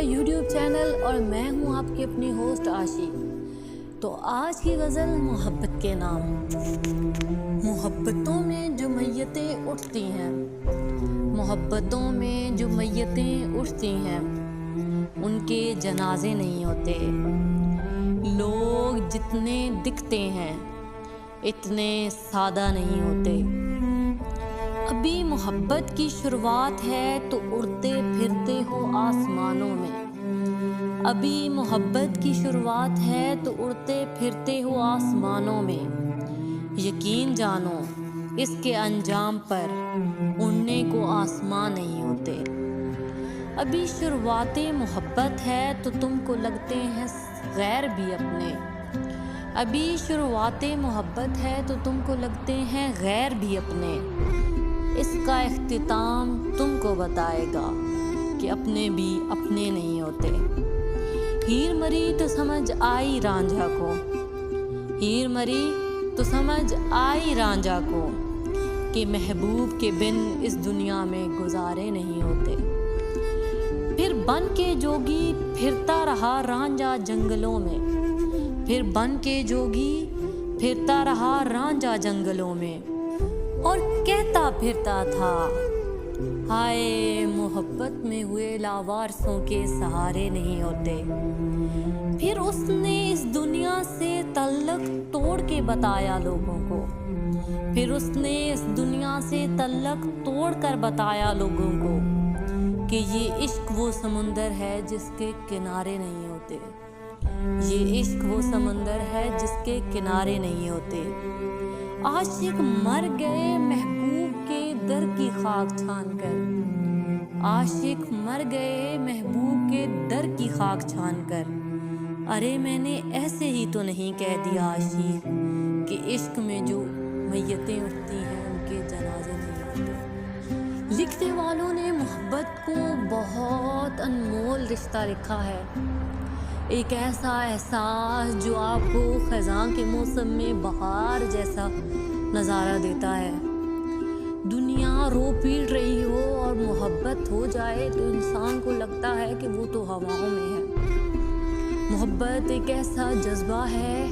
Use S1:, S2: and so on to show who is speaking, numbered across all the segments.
S1: YouTube channel اور میں ہوں آپ کی اپنی ہوسٹ عاشی۔ تو آج کی غزل محبت کے نام۔ محبتوں میں جو میتیں اٹھتی ہیں، محبتوں میں جو میتیں اٹھتی ہیں، ان کے جنازے نہیں ہوتے۔ لوگ جتنے دکھتے ہیں اتنے سادہ نہیں ہوتے۔ ابھی محبت کی شروعات ہے تو اڑتے پھرتے ہو آسمانوں میں۔ ابھی محبت کی شروعات ہے تو اڑتے پھرتے ہو آسمانوں میں۔ یقین جانو اس کے انجام پر اڑنے کو آسمان نہیں ہوتے۔ ابھی شروعات محبت ہے تو تم کو لگتے ہیں غیر بھی اپنے۔ ابھی شروعات محبت ہے تو تم کو لگتے ہیں غیر بھی اپنے۔ اس کا اختتام تم کو بتائے گا کہ اپنے بھی اپنے نہیں ہوتے۔ ہیر مری تو سمجھ آئی رانجھا کو، ہیر مری تو سمجھ آئی رانجھا کو کہ محبوب کے بن اس دنیا میں گزارے نہیں ہوتے۔ پھر بن کے جوگی پھرتا رہا رانجھا جنگلوں میں، پھر بن کے جوگی پھرتا رہا رانجھا جنگلوں میں، اور کہتا پھرتا تھا ہائے محبت میں ہوئے لاوارسوں کے سہارے نہیں ہوتے۔ پھر اس نے اس دنیا سے تعلق توڑ کے بتایا لوگوں کو، پھر اس نے اس دنیا سے تعلق توڑ کر بتایا لوگوں کو کہ یہ عشق وہ سمندر ہے جس کے کنارے نہیں ہوتے۔ یہ عشق وہ سمندر ہے جس کے کنارے نہیں ہوتے۔ عاشق مر گئے محبوب کے در کی خاک چھان کر، عاشق مر گئے محبوب کے در کی خاک چھان کر۔ ارے میں نے ایسے ہی تو نہیں کہہ دیا عاشق کہ عشق میں جو میتیں اٹھتی ہیں ان کے جنازے نہیں ہوتے۔ لکھنے والوں نے محبت کو بہت انمول رشتہ لکھا ہے، ایک ایسا احساس جو آپ کو خزاں کے موسم میں بہار جیسا نظارہ دیتا ہے۔ دنیا رو پیٹ رہی ہو اور محبت ہو جائے تو انسان کو لگتا ہے کہ وہ تو ہواؤں میں ہے۔ محبت ایک ایسا جذبہ ہے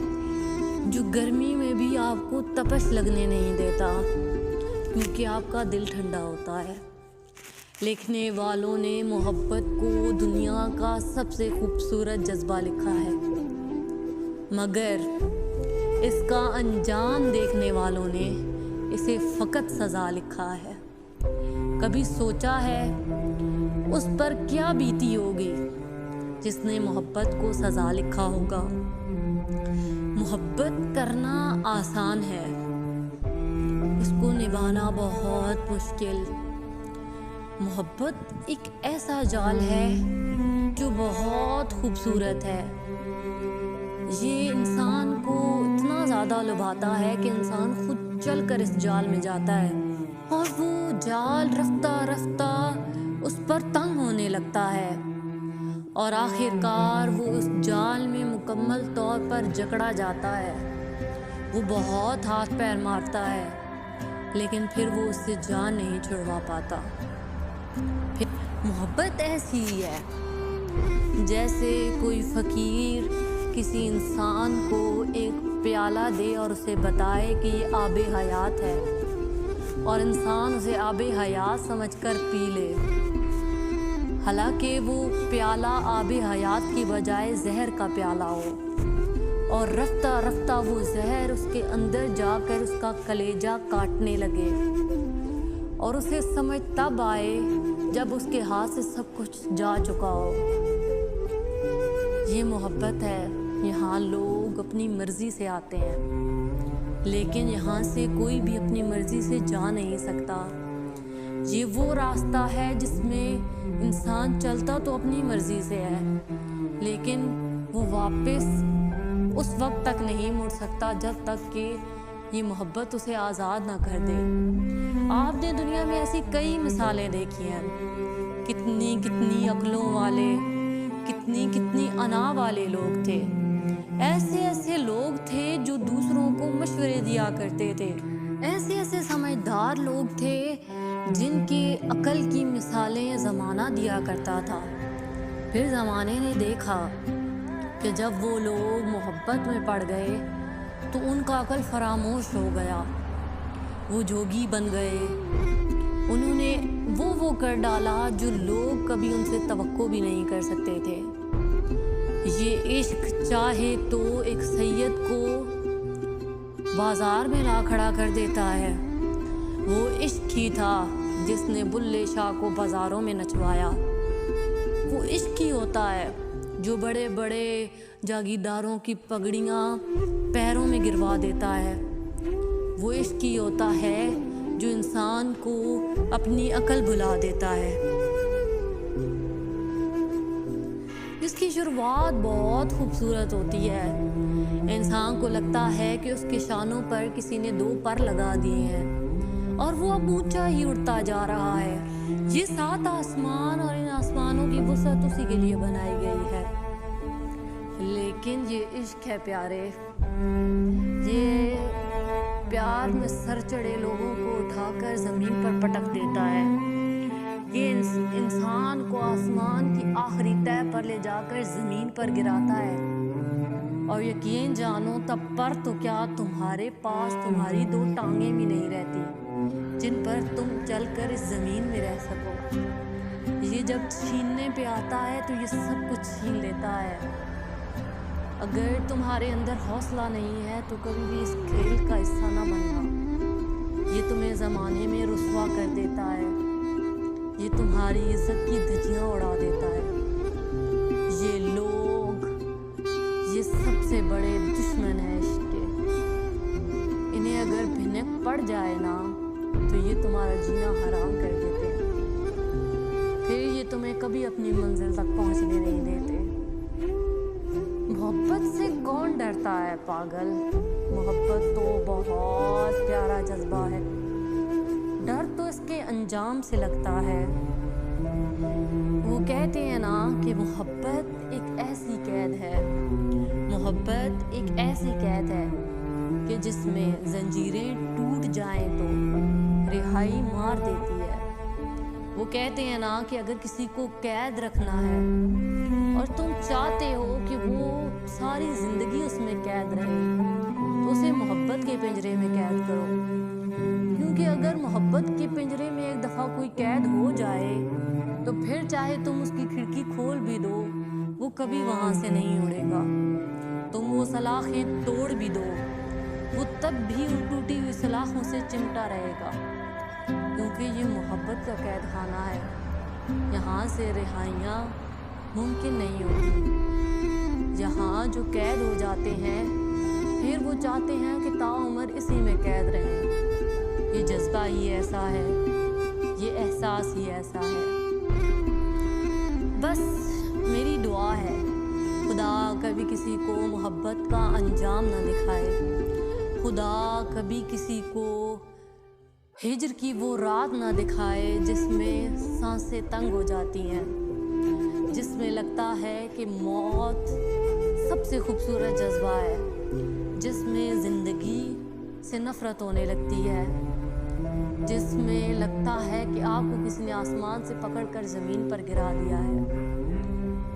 S1: جو گرمی میں بھی آپ کو تپش لگنے نہیں دیتا کیونکہ آپ کا دل ٹھنڈا ہوتا ہے۔ لکھنے والوں نے محبت کو دنیا کا سب سے خوبصورت جذبہ لکھا ہے، مگر اس کا انجام دیکھنے والوں نے اسے فقط سزا لکھا ہے۔ کبھی سوچا ہے اس پر کیا بیتی ہوگی جس نے محبت کو سزا لکھا ہوگا؟ محبت کرنا آسان ہے، اس کو نبھانا بہت مشکل۔ محبت ایک ایسا جال ہے جو بہت خوبصورت ہے۔ یہ انسان کو اتنا زیادہ لبھاتا ہے کہ انسان خود چل کر اس جال میں جاتا ہے اور وہ جال رفتہ رفتہ اس پر تنگ ہونے لگتا ہے اور آخر کار وہ اس جال میں مکمل طور پر جکڑا جاتا ہے۔ وہ بہت ہاتھ پیر مارتا ہے لیکن پھر وہ اس سے جان نہیں چھڑوا پاتا۔ محبت ایسی ہی ہے جیسے کوئی فقیر کسی انسان کو ایک پیالہ دے اور اسے بتائے کہ یہ آب حیات ہے اور انسان اسے آب حیات سمجھ کر پی لے، حالانکہ وہ پیالہ آب حیات کی بجائے زہر کا پیالہ ہو، اور رفتہ رفتہ وہ زہر اس کے اندر جا کر اس کا کلیجہ کاٹنے لگے اور اسے سمجھ تب آئے جب اس کے ہاتھ سے سب کچھ جا چکا ہو۔ یہ محبت ہے۔ یہاں لوگ اپنی مرضی سے آتے ہیں لیکن یہاں سے کوئی بھی اپنی مرضی سے جا نہیں سکتا۔ یہ وہ راستہ ہے جس میں انسان چلتا تو اپنی مرضی سے ہے لیکن وہ واپس اس وقت تک نہیں مڑ سکتا جب تک کہ یہ محبت اسے آزاد نہ کر دے۔ آپ نے دنیا میں ایسی کئی مثالیں دیکھی ہیں، کتنی کتنی عقلوں والے، کتنی کتنی انا والے لوگ تھے، ایسے ایسے لوگ تھے جو دوسروں کو مشورے دیا کرتے تھے، ایسے ایسے سمجھدار لوگ تھے جن کی عقل کی مثالیں زمانہ دیا کرتا تھا۔ پھر زمانے نے دیکھا کہ جب وہ لوگ محبت میں پڑ گئے تو ان کا عقل فراموش ہو گیا، وہ جوگی بن گئے، انہوں نے وہ کر ڈالا جو لوگ کبھی ان سے توقع بھی نہیں کر سکتے تھے۔ یہ عشق چاہے تو ایک سید کو بازار میں لا کھڑا کر دیتا ہے، وہ عشق ہی تھا جس نے بلے شاہ کو بازاروں میں نچوایا، وہ عشق ہی ہوتا ہے جو بڑے بڑے جاگیرداروں کی پگڑیاں پیروں میں گروا دیتا ہے، وہ عشق ہی ہوتا ہے جو انسان کو اپنی عقل بھلا دیتا ہے۔ اس کی شروعات بہت خوبصورت ہوتی ہے، انسان کو لگتا ہے کہ اس کے شانوں پر کسی نے 2 پر لگا دیے ہیں اور وہ اب اونچا ہی اڑتا جا رہا ہے۔ یہ 7 آسمان اور ان آسمانوں کی وسعت اسی کے لیے بنائی گئی ہے، لیکن یہ عشق ہے پیارے، یہ پیار میں سر چڑھے لوگوں کو اٹھا کر زمین پر پٹک دیتا ہے، یہ انسان کو آسمان کی آخری تہہ پر لے جا کر زمین پر گراتا ہے، اور یقین جانو تب پر تو کیا تمہارے پاس تمہاری 2 ٹانگیں بھی نہیں رہتی جن پر تم چل کر اس زمین میں رہ سکو۔ یہ جب چھیننے پہ آتا ہے تو یہ سب کچھ چھین لیتا ہے۔ اگر تمہارے اندر حوصلہ نہیں ہے تو کبھی بھی اس کھیل کا حصہ نہ بننا، یہ تمہیں زمانے میں رسوا کر دیتا ہے، یہ تمہاری عزت کی دھجیاں اڑا دیتا ہے۔ یہ لوگ یہ سب سے بڑے دشمن ہیں عشق کے، انہیں اگر بھنک پڑ جائے نا تو یہ تمہارا جینا حرام کر دیتے ہیں، پھر یہ تمہیں کبھی اپنی منزل تک پہنچنے نہیں دیتے۔ محبت سے کون ڈرتا ہے پاگل، محبت تو بہت پیارا جذبہ ہے، ڈر تو اس کے انجام سے لگتا ہے۔ وہ کہتے ہیں نا کہ محبت ایک ایسی قید ہے، محبت ایک ایسی قید ہے کہ جس میں زنجیریں ٹوٹ جائیں تو رہائی مار دیتی ہے۔ وہ کہتے ہیں نا کہ اگر کسی کو قید رکھنا ہے اور تم چاہتے ہو کہ وہ ساری زندگی اس میں قید رہے تو اسے محبت کے پنجرے میں قید کرو، کیونکہ اگر محبت کے پنجرے میں ایک دفعہ کوئی قید ہو جائے تو پھر چاہے تم اس کی کھڑکی کھول بھی دو وہ کبھی وہاں سے نہیں اڑے گا، تم وہ سلاخیں توڑ بھی دو وہ تب بھی ان ٹوٹی ہوئی سلاخوں سے چمٹا رہے گا، کیونکہ یہ محبت کا قید خانہ ہے، یہاں سے رہائیاں ممکن نہیں ہوتی۔ یہاں جو قید ہو جاتے ہیں پھر وہ چاہتے ہیں کہ تاعمر اسی میں قید رہیں، یہ جذبہ ہی ایسا ہے، یہ احساس ہی ایسا ہے۔ بس میری دعا ہے خدا کبھی کسی کو محبت کا انجام نہ دکھائے، خدا کبھی کسی کو ہجر کی وہ رات نہ دکھائے جس میں سانسیں تنگ ہو جاتی ہیں، جس میں لگتا ہے کہ موت سب سے خوبصورت جذبہ ہے، جس میں زندگی سے نفرت ہونے لگتی ہے، جس میں لگتا ہے کہ آپ کو کسی نے آسمان سے پکڑ کر زمین پر گرا دیا ہے۔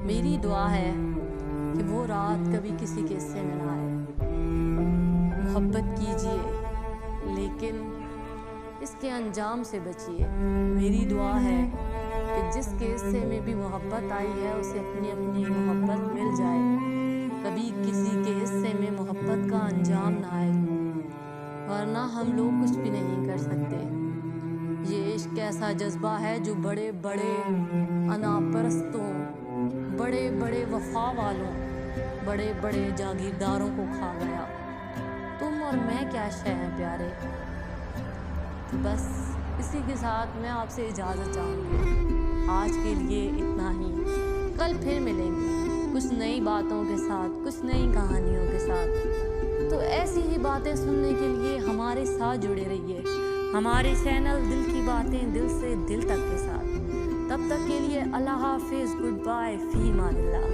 S1: میری دعا ہے کہ وہ رات کبھی کسی کے حصے میں نہ آئے۔ محبت کیجیے لیکن اس کے انجام سے بچیے۔ میری دعا ہے کہ جس کے حصے میں بھی محبت آئی ہے اسے اپنی اپنی محبت مل جائے، کبھی کسی کے حصے میں محبت کا انجام نہ آئے، ورنہ ہم لوگ کچھ بھی نہیں کر سکتے۔ یہ عشق ایسا جذبہ ہے جو بڑے بڑے انا پرستوں، بڑے بڑے وفا والوں، بڑے بڑے جاگیرداروں کو کھا گیا۔ تم اور میں کیا شے ہیں پیارے۔ بس اسی کے ساتھ میں آپ سے اجازت چاہوں گی، آج کے لیے اتنا ہی، کل پھر ملیں گے کچھ نئی باتوں کے ساتھ، کچھ نئی کہانیوں کے ساتھ۔ تو ایسی ہی باتیں سننے کے لیے ہمارے ساتھ جڑے رہیے، ہمارے چینل دل کی باتیں دل سے دل تک کے ساتھ۔ تب تک کے لیے اللہ حافظ، گڈ بائے، فی امان اللہ۔